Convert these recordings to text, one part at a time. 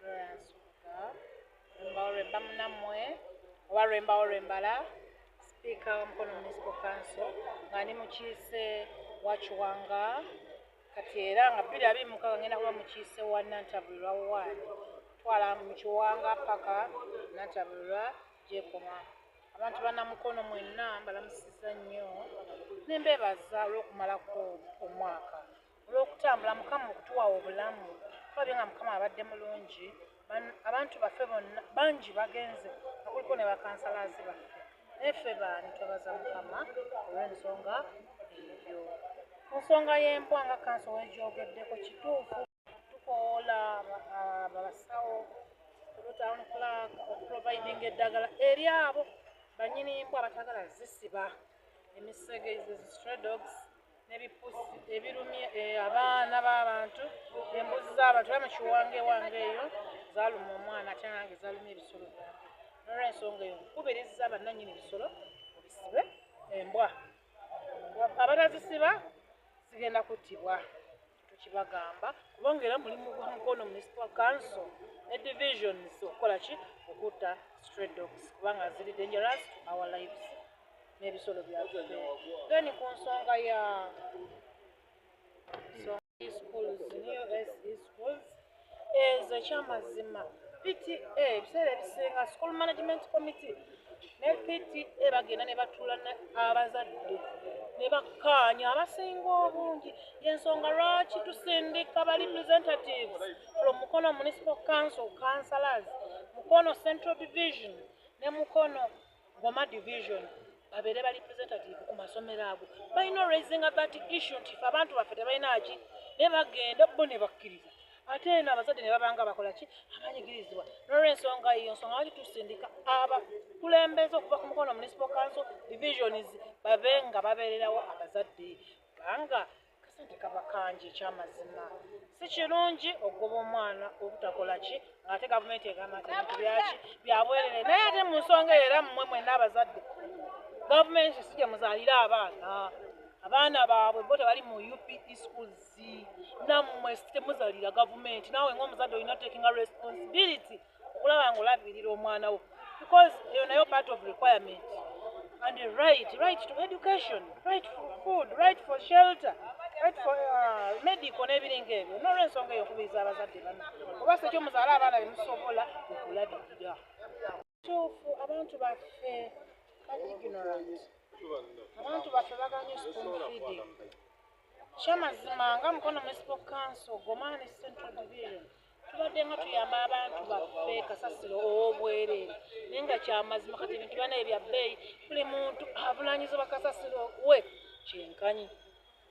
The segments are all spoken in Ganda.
Lwansuka Lwemba Munnamwe oba Lwembala Speaker wa Mukono Municipal Council nga ndi mukiise wa Kiwanga kati era nga 2026 ngenda kuba mukiise wa Nantabulirwa 1 twala mu Kiwanga paka Nantabulirwa gyekoma. Abantu bannamukono mwenna mbalamusiza nnyo nembeebaza olw'okumalako omwaka olw'okutambula Mukama okutuwa obulamu tulabye nga Mukama abadde mulungi. Abantu baffe bonna bangi bagenze nga kuliko ne bakansalazi baffe neffe baani twebaza Mukama olw'ensonga ebyo. Ku nsonga y'embwa nga kanso wegyogeddeko kituufu tukoola abasawo town clerk okuproviding eddagala eri abo banyini mbwa abatagala zisiba emisege stray dogs n'ebipusi ebirumye abaana b'abantu embuzi z'abantu era mu Kiwanga ewange eyo zaaluma omwana ate nange zaaluma ebisolo byange. N'olw'ensonga eyo nkubiriza bannannyini bisolo bisibe embwa abatazisiba zigenda kuttibwa tukibagamba kubanga era mulimu gwa Mukono Municipal Council ne divisions okukola ki okutta stray dogs kubanga ziri dangerous to our lives n'ebisolo byaffe. Then ku nsonga ya schools new SE schools ezo ekyamazima PTA ebiseera ebisinga school management committee ne PTA bagenda ne batuula abazadde ne bakkaanya abasinga obungi y'ensonga lwaki tusindika ba representatives from Mukono Municipal Council councillors Mukono Central Division ne Mukono Goma Division babeere ba representative ku masomero ago balina raising that issue nti fe abantu baffe tebalina ki ne bagenda bo ne bakkiriza ate n'abazadde ne babanga bakola ki abanyigirizibwa. N'olw'ensonga eyo nsonga lwaki tusindika abakulembeze okuva ku Mukono Municipal Council divisions babe nga babeererawo abazadde kubanga kasente kaba kangi ekyamazima si kirungi okugoba omwana obutakola ki ng'ate gavumenti egamba nti ebintu byaki byabwerere naye ate mu nsonga era mmwe mwenna abazadde gavumenti si gye muzaalira abaana baabwe bo tebali mu UPE schools nammwe temuzaalira gavumenti naawe ng'omuzadde olina taking a responsibility okulaba ng'olabirira omwana wo because eyo nayo part of requirement and right to education, right for food, right for shelter, right for medical n'ebiringa ebyo. N'olw'ensonga eyo nkubiriza abazadde bano oba si ekyo muzaala abaana bemusobola okulabirira. Kituufu abantu baffe bali ignorant. Abantu baffe baganye spoon feeding. Kyamazima nga Mukono Municipal Council Goma ne Central Division tubadde nga tuyamba abantu baffe kasasiro ow'obwereere naye nga kyamazima kati ebintu bana ebya bbeeyi buli muntu avunaanyizibwa kasasiro we kyenkanyi.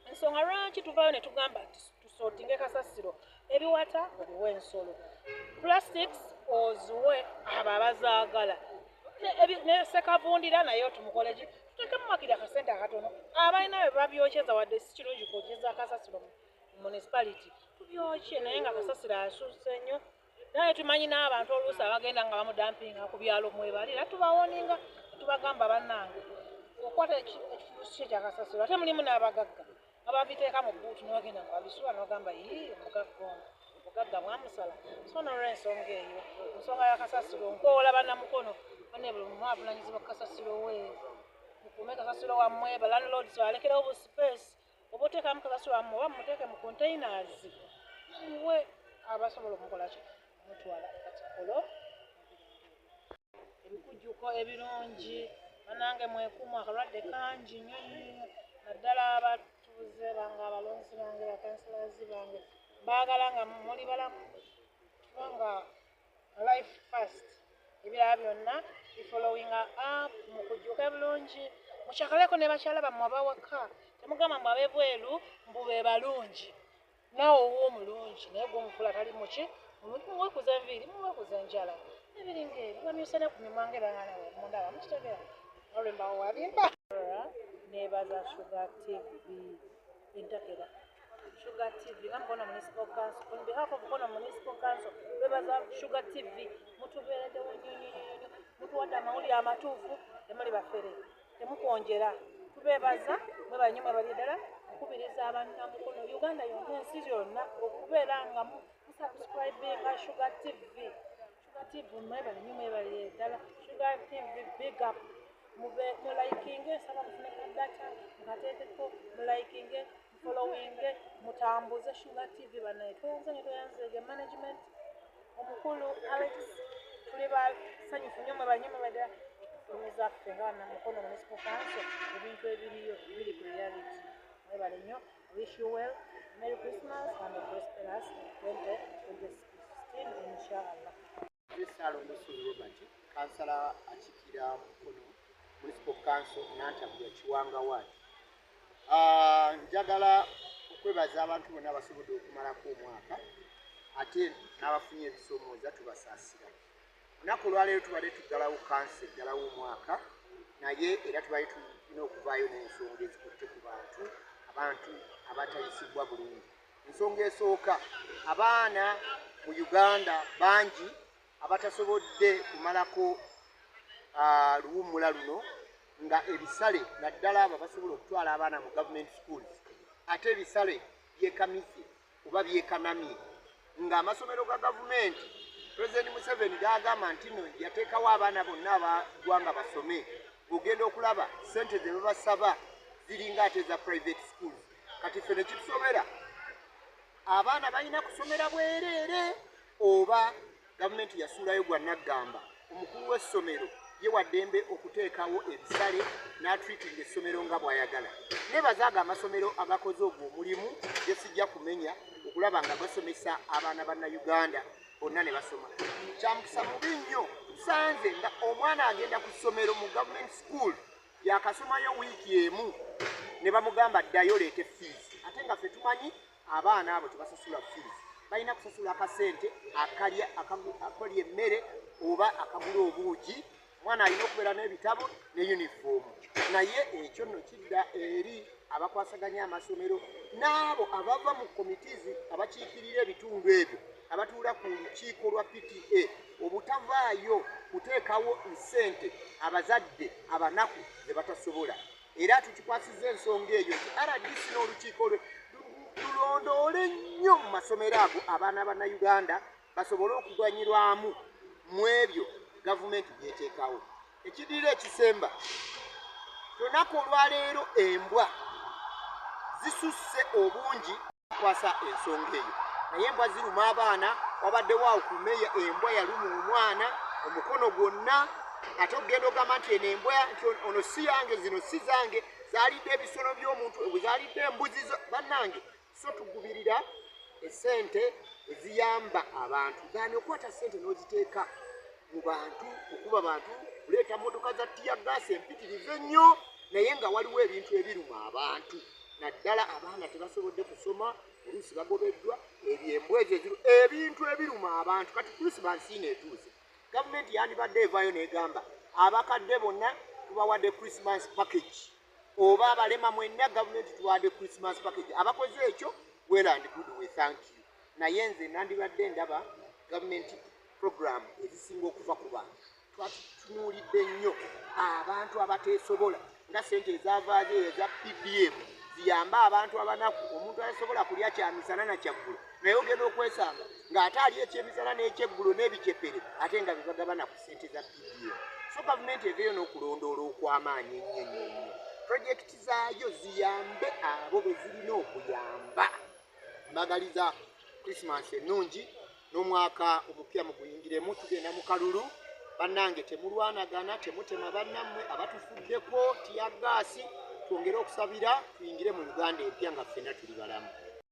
Ensonga lwaki tuvaayo ne tugamba tusootinge kasasiro ebiwata obiwe ensolo plastics oziwe abo abazaagala ne sekavundira naye tumukole ki tuteekemu makiri akasente akatono abalina bwe babyokyeza wadde si kirungi kwokyeza kasasiro mu municipality tubyokye naye nga kasasiro asuuse nnyo naye tumanyi n'abantu oluusi abagenda nga bamudampinga ku byalo mwebalira tubawoninga tubagamba bannange okwata ekifuusi kye kasasiro ate mulimu n'abagagga ababiteeka mu buutu n'abagenda nga babisuula n'ogamba omugagga mwamusala. So n'olw'ensonga eyo ensonga ya kasasiro nkoola bannamukono bane buli mumu avunanyizibwa kasasiro we mukuume kasasiro wammwe ba landlords balekerawo bu space oba oteekamu kasasiro wammwe oba muteeke mu containers muwe abasobola omukola ki mutwala katikolo ebikujjuko ebirungi banange mwekuumu akalwadde kangi nnyo naddala abatuuze bange abalonzi bange bakansalazi bange baagala nga muli balamu kubanga life first ebirala byonna following up mukujjuka ebulungi mukyakaleko ne bakyala bammwe abawaka temugamba mwe ab'ebweru mbu be balungi naawe ow'o omulungi naye gw'omufula tali muki muwekuza enviiri muwekuza enjala ebiringa ebyo bamyuse ne ku mimwange baana mundaba mukitegera olwembawo wabimba nebaza Sugar TV entakera Sugar TV nga Mukono Municipal Council on behalf of Mukono Municipal Council bebaza Sugar TV mutubeereddewo nnyonnyonnyonyo mutuwadde amawulire amatuufu temuli bafere temukwonjera tubeebaza mwe banyuma bali ddala okubiriza abannamukono Uganda yonna ensi yonna okubeera nga musubscribinga Sugar TV. Sugar TV mwebale ddala. Sugar TV big up. Mulaikinge saba mufune ku data mukateekeko mulaikinge mufollowinge mutambuze Sugar TV banaye toyanze management omukulu Alex tuli basanyufu nnyo mwebanyuma badda zaffe ngaana mukono municipal council ebintu ebiriyo biri ku reality mwebale nnyo. Wish you well. Merry Christmas and a prosperous 2016 inshallah. Salomo Robert kansala akikira mukono municipal council n'antabula Kiwanga Ward. Njagala okwebaza abantu bonna abasobodde okumalako omwaka ate n'abafunye ebisoomooza tubasaasira. Olunaku olwaleero tubadde tuggalawo kansa eggalawo omwaka naye era tubadde tulina okuvaayo n'ensonga ezikutte ku abantu abatayisibwa bulungi. Ensonga esooka abaana mu Uganda bangi abatasobodde kumalako luwummula luno nga ebisale naddala abo basobola okutwala abaana mu government schools ate ebisale byekamize oba byekanamye ng'amasomero ga gavumenti President Museveni gagamba nti no yateekawo abaana bonna abagwanga basome ogenda okulaba ssente ze babasaba ziringa ate za private schools. Kati ffe ne kitusomera abaana balina kusomera bwereere oba gavumenti yasuulayo gwa naggamba omukulu w'essomero ye waddembe okuteekawo ebisale n'atreatinga essomero nga bw'ayagala. Neebazaaga amasomero agakoze ogwo omulimu gye sijja kumenya okulaba nga basomesa abaana bannayuganda bonna ne basoma. Kyamukisa mubi nnyo tusanze nga omwana agenda ku ssomero mu government school yakasomayo wiiki emu ne bamugamba ddayo leete fees ate nga ffe tumanyi abaana abo tebasasula fees balina kusasula akasente akalya emmere oba akagula obuugi. Omwana alina okubeera n'ebitabo ne uniform naye ekyo nno kidda eri abakwasaganya amasomero n'abo abava mu committees abakiikirira ebitundu ebyo abatuula ku lukiiko lwa PTA obutavaayo kuteekawo ssente abazadde abanaku ze batasobola. Era tukikwasiza ensonga eyo nti RDC n'olukiiko lwe tulondoole nnyo mu masomero ago abaana bannayuganda basobole okuganyirwamu mu ebyo gavumenti byeteekawo. Ekiddira ekisemba lunaku olwaleero embwa zisusse obungi kwasa ensonga eyo naye embwa ziruma abaana wabaddewo okumeya embwa yaluma omwana omukono gwonna ate okugenda ogamba nti eno embwa nti ono si yange zino si zange zaalidde ebisolo by'omuntu bwe zaalidde embuzi bannange. So tugubirira essente eziyamba abantu gani okwata ssente n'oziteeka mu bantu okuba bantu kuleeta motoka za tiyagasi empitirivu ennyo naye nga waliwo ebintu ebiruma abantu naddala abaana tebasobodde kusoma oluusi bagobeddwa ebyembwa ezo ebintu ebiruma abantu. Kati Krismasi neetuuse gavumenti yandibadde evaayo n'egamba abakadde bonna tubawadde Christmas package oba abalema mwenna gavumenti tuwadde Christmas package. Abakoze ekyo well and good we thank you naye nze nandibadde ndaba gavumenti program ezisinga okuva ku bantu twatunuulidde nnyo abantu abateesobola nga ssente ezavaayo eza PBM ziyamba abantu abanaku. Omuntu ayasobola kulya kyamisana na kyaggulo naye ogenda okwesanga ng'ate ali ekyemisana n'ekyeggulo n'ebikyepere ate nga bibagabana ku ssente za PBM. So gavumenti eveeyo n'okulondoola okw'amaanyi ennyo projekiti zaayo ziyambe abo be zirina okuyamba. Mbagaliza Christmas ennungi n'omwaka omupya muguyingiremu. Tugenda mu kalulu bannange temulwanagana temutema bannammwe abatufuddeko tiyaggaasi twongere okusabira tuyingire mu Uganda empya nga ffenna tuli balamu.